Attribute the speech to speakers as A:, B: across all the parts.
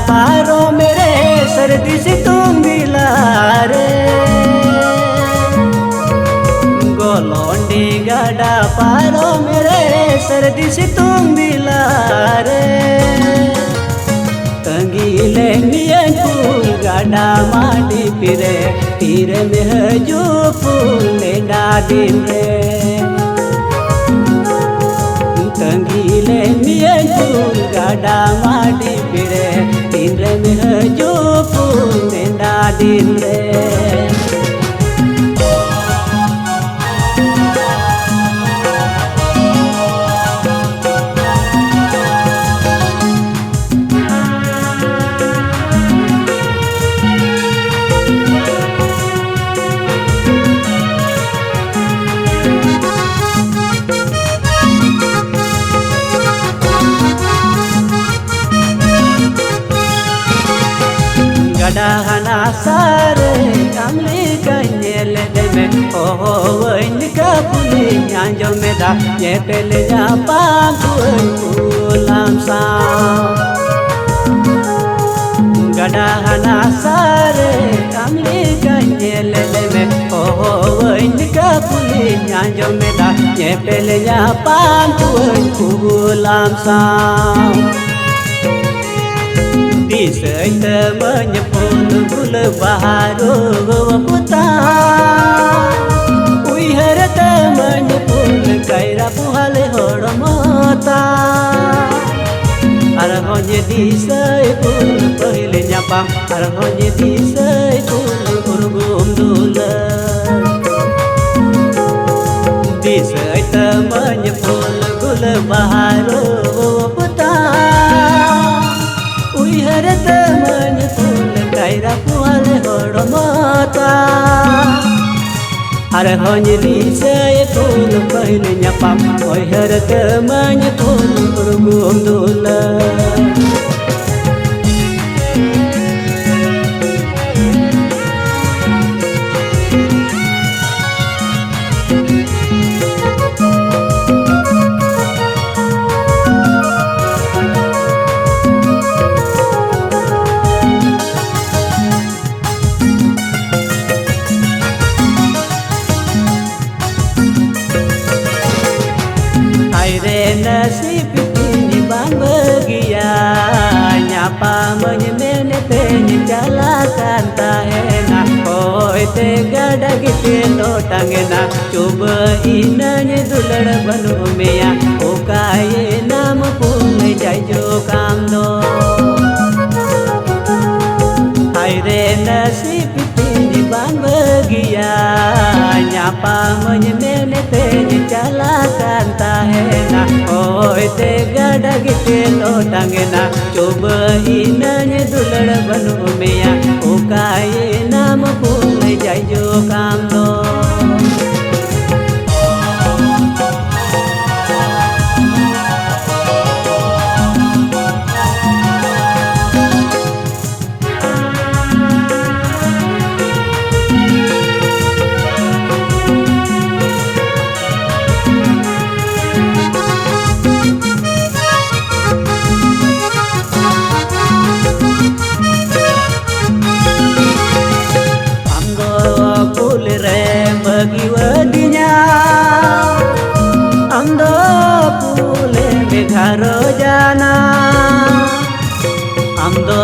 A: पारो मेरे सर्दी से तुम दिलारे गोलोंडी गड़ा पारो मेरे सर्दी से तुम दिलारे तंगीले मियन फूल गड़ा माटी पिरे तीरे में हजू फूल लेना दिन रे तंगीले मियन फूल गड़ा माटी पिरे तीरे में हजू फूल लेना दिन रे Gadahan asare kamli kanyel deme oh wen kapuli nyanjo meda ye pele ya pangkuan ulam sa Gadahan asare kamli kanyel deme oh wen kapuli nyanjo meda ye pele ya pangkuan ulam sa Disay temannya pun gula baharu puta Uihara temannya pun kaira puhale hormata Arahonye disay pun pahile nyapam Arahonye disay pun urgum dula Disay temannya pun gula baharu puta Uihara temannya pun kaira puhale hormata Arahonye disay pun pahile nyapam Uihara temannya pun urgum dula Nasib ini bang bagia nyapa menyemene penyjalakan tak enak oi tega dagite lo tangena coba inanya dular banu meya o kaye nam pun jajo kamdo aire nasib ini bang bagia nyapa menyemene penyjalakan tak enak oi tega dagite lo tangena coba inanya dular banu meya o kaye nam pun jajo kamdo bagi wadinya amdo pule megharo jana amdo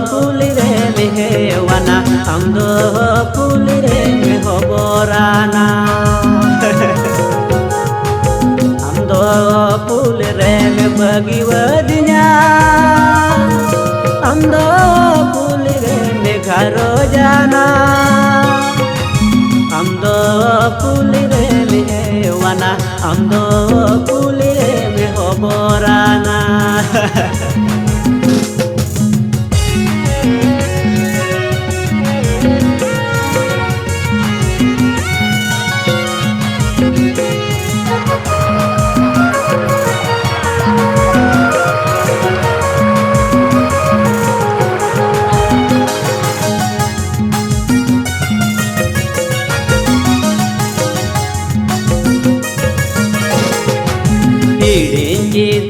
A: pule re mehewana amdo pule re mehoborana amdo pule re me bagi wadinya amdo pule re megharo jana amdo pulire mewana amdo pulire mehoborana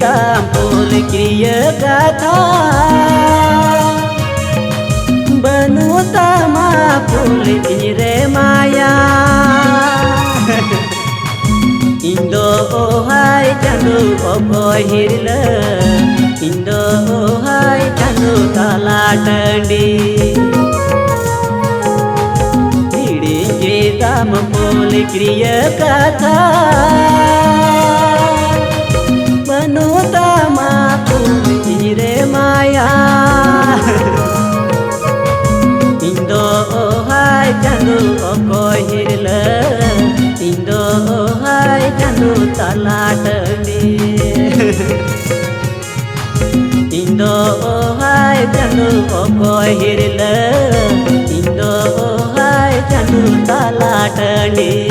A: Tampul kriya katha फूल रे माया इंदो हाय चांदू ओकोय हिरला इंदो हाय चांदू ताला टंडी हिड़ी दाम फूल क्रिय कथा बनुता मा फूल रे माया इंदो हाय चांदू ओकोय हिरला इंदो हाय चांदू ताला टंडी इंदो हाय चांदू ओकोय हिरला इंदो हाय चांदू ताला टंडी।